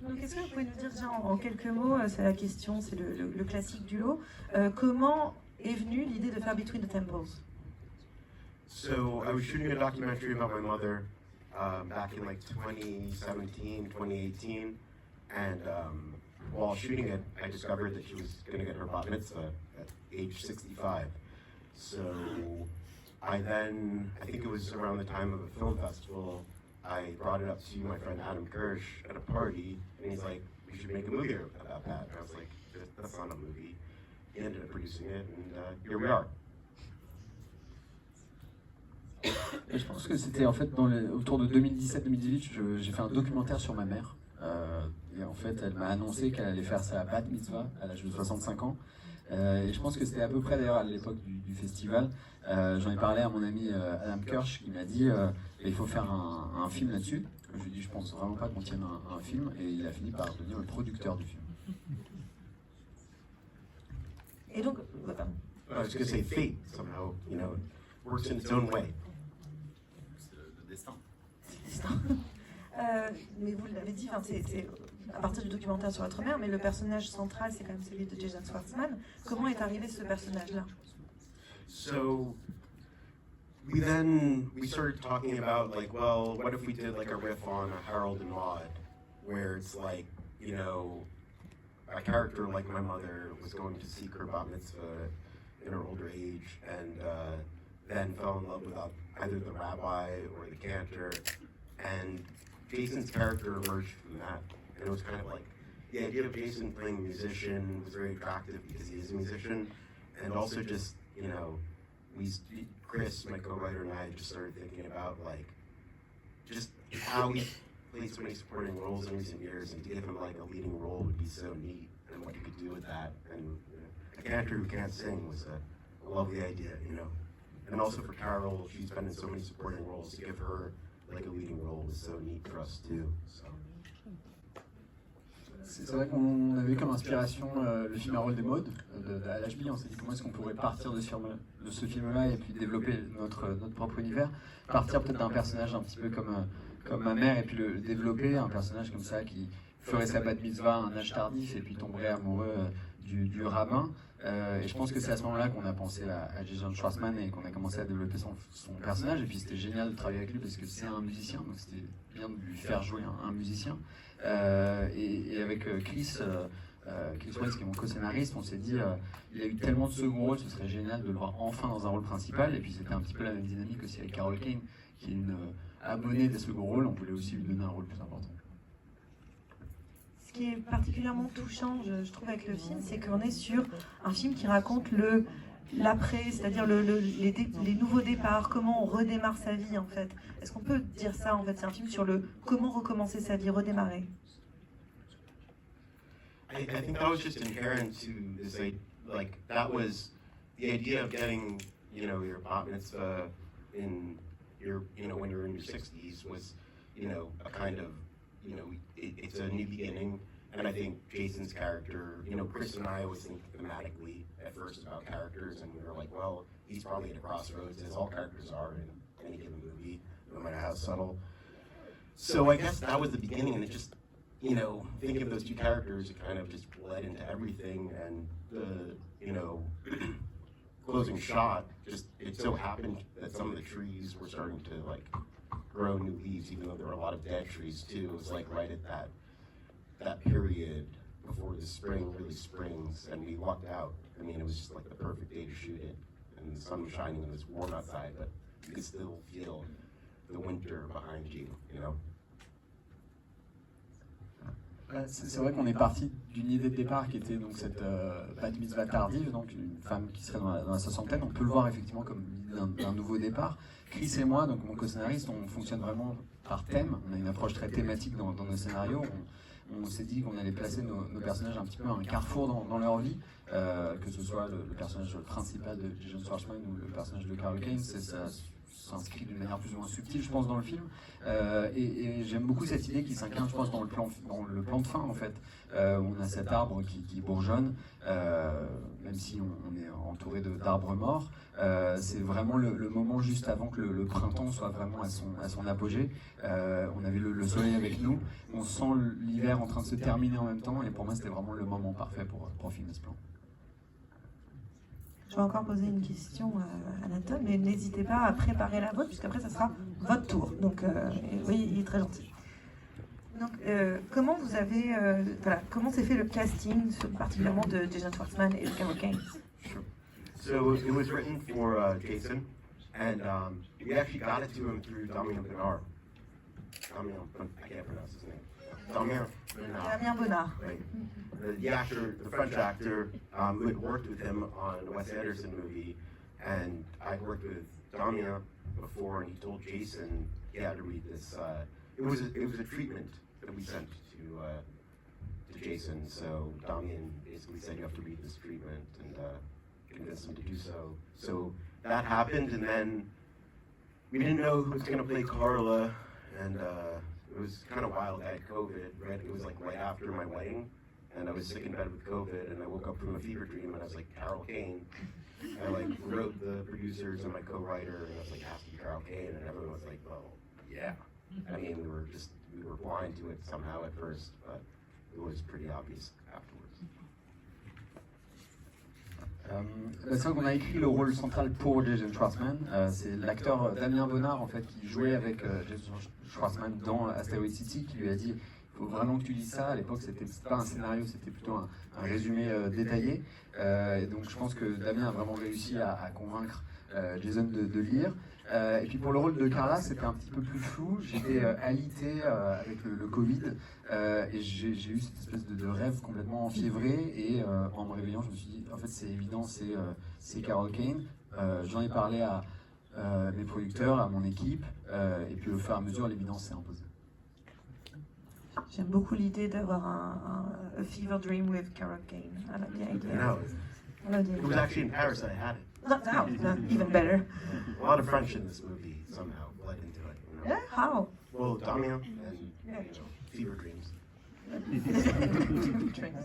Donc est-ce que vous pouvez nous dire déjà en quelques mots, c'est la question, c'est le classique du lot, comment est venue l'idée de faire Between the Temples? So I was shooting a documentary about my mother back in like 2017, 2018, and while shooting it, I discovered that she was going to get her bat mitzvah at age 65. So I think it was around the time of a film festival, I brought it up to my friend Adam Kirsch at a party, and he's like, we should make a movie about that. And I was like, that's not a movie. He ended up producing it, and here we are. Et je pense que c'était en fait autour de 2017-2018, j'ai fait un documentaire sur ma mère. Et en fait, elle m'a annoncé qu'elle allait faire sa bat mitzvah à l'âge de 65 ans. Et je pense que c'était à peu près d'ailleurs à l'époque du festival. J'en ai parlé à mon ami Adam Kirsch qui m'a dit il faut faire un film là-dessus. Je lui ai dit je pense vraiment pas qu'on tienne un film, et il a fini par devenir le producteur du film. Et donc, I was going to say fate somehow, you know, works in its own way. C'est le destin. Mais vous l'avez dit, c'est à partir du documentaire sur votre mère, mais le personnage central, c'est quand même celui de Jason Schwartzman. Comment est arrivé ce personnage-là? So we started talking about like, well, what if we did like a riff on a Harold and Maude, where it's like, you know, a character like my mother was going to seek her bat mitzvah in her older age, and then fell in love with either the rabbi or the cantor, and Jason's character emerged from that. And it was kind of like, the idea of Jason playing a musician was very attractive because he is a musician, and also just, you know, Chris, my co-writer, and I just started thinking about like, just how he played so many supporting roles in recent years, and to give him like a leading role would be so neat, and what you could do with that. And you know, a cantor who can't sing was a lovely idea, you know. And also for Carol, she's been in so many supporting roles, to give her like a leading role was so neat for us too. So. C'est vrai qu'on avait comme inspiration le film Harold et Maude à l'HB. On s'est dit comment est-ce qu'on pourrait partir de ce film-là et puis développer notre propre univers. Partir peut-être d'un personnage un petit peu comme ma mère, et puis le développer, un personnage comme ça qui ferait sa bat mitzvah à un âge tardif et puis tomberait amoureux du rabbin. Et je pense que c'est à ce moment-là qu'on a pensé à Jason Schwartzman et qu'on a commencé à développer son personnage. Et puis c'était génial de travailler avec lui parce que c'est un musicien, donc c'était bien de lui faire jouer un musicien. Et avec Chris Weitz, qui est mon co-scénariste, on s'est dit il a eu tellement de second rôles, ce serait génial de le voir enfin dans un rôle principal. Et puis c'était un petit peu la même dynamique aussi avec Carol Kane, qui est une abonnée des second rôles. On voulait aussi lui donner un rôle plus important. Ce qui est particulièrement touchant, je trouve, avec le film, c'est qu'on est sur un film qui raconte l'après, c'est-à-dire les nouveaux départs, comment on redémarre sa vie en fait. Est-ce qu'on peut dire ça en fait? C'est un film sur comment recommencer sa vie, redémarrer. I think that was just inherent to this, like that was the idea of getting, you know, your bat mitzvah in your, you know, when you're in your 60s was, you know, a kind of, you know, it's a new beginning. And I think Jason's character, you know, Chris and I always think thematically at first about characters, and we were like, well, he's probably at a crossroads, as all characters are in any given movie, no matter how subtle. So I guess that was the beginning, and it just, you know, thinking of those two characters, it kind of just bled into everything, and the, you know, closing shot, just, it so happened that some of the trees were starting to, like, grow new leaves, even though there were a lot of dead trees, too. It was, like, right at that period before the spring really springs, and we lucked out. I mean, it was just, like, the perfect day to shoot it, and the sun was shining, and it was warm outside, but you could still feel the winter behind you, you know? C'est vrai qu'on est parti d'une idée de départ qui était donc cette bat mitzvah tardive, donc une femme qui serait dans la soixantaine. On peut le voir effectivement comme l'idée d'un nouveau départ. Chris et moi, donc mon co-scénariste, on fonctionne vraiment par thème. On a une approche très thématique dans nos scénarios. On s'est dit qu'on allait placer nos personnages un petit peu à un carrefour dans leur vie, que ce soit le personnage principal de Jason Schwartzman ou le personnage de Carol Kane. s'inscrit d'une manière plus ou moins subtile, je pense, dans le film. Et j'aime beaucoup cette idée qui s'incarne, je pense, dans le plan de fin, en fait, où on a cet arbre qui bourgeonne, même si on est entouré d'arbres morts. C'est vraiment le moment juste avant que le printemps soit vraiment à son apogée. On avait le soleil avec nous, on sent l'hiver en train de se terminer en même temps, et pour moi c'était vraiment le moment parfait pour filmer ce plan. Je vais encore poser une question à Nathan, mais n'hésitez pas à préparer la vôtre, puisqu'après ça sera votre tour. Donc oui, il est très gentil. Donc, comment vous avez, comment s'est fait le casting, particulièrement de Jason Schwartzman et de Carol Kane? Sure. So it was written for Jason, and we actually got it to him through Damien Bernard. I can't pronounce his name. Damien Bernard. Damien Bonnard. Right. The actor, the French actor, who had worked with him on the Wes Anderson movie, and I'd worked with Damien before, and he told Jason he had to read this. It was a treatment that we sent to Jason. So Damien basically said you have to read this treatment, and convinced him to do so. So that happened, and then we didn't know who was going to play Carla, and it was kind of wild. I had COVID, right? It was like right after my wedding, and I was sick in bed with COVID, and I woke up from a fever dream, and I was like, Carol Kane. I like wrote the producers and my co-writer, and I was like, has to be Carol Kane, and everyone was like, well, yeah. I mean, we were blind to it somehow at first, but it was pretty obvious afterwards. C'est vrai qu'on a écrit le rôle central pour Jason Schwartzman. C'est l'acteur Damien Bonnard en fait qui jouait avec Jason Schwartzman dans Asteroid City qui lui a dit il faut vraiment que tu lises ça. À l'époque c'était pas un scénario, c'était plutôt un résumé détaillé. Et donc je pense que Damien a vraiment réussi à convaincre Jason de lire. Et puis pour le rôle de Carla, c'était un petit peu plus flou. J'étais alité avec le Covid et j'ai eu cette espèce de rêve complètement enfiévré. Et en me réveillant, je me suis dit, en fait, c'est évident, c'est Carol Kane. J'en ai parlé à mes producteurs, à mon équipe, et puis au fur et à mesure, l'évidence s'est imposée. J'aime beaucoup l'idée d'avoir un fever dream with Carol Kane. I like the idea. No, I like the it was idea. actually in Paris that I had it. Now, even better. A lot of French in this movie somehow bled into it. You know? Yeah, how? Well, Damien and fever dreams. Drinks.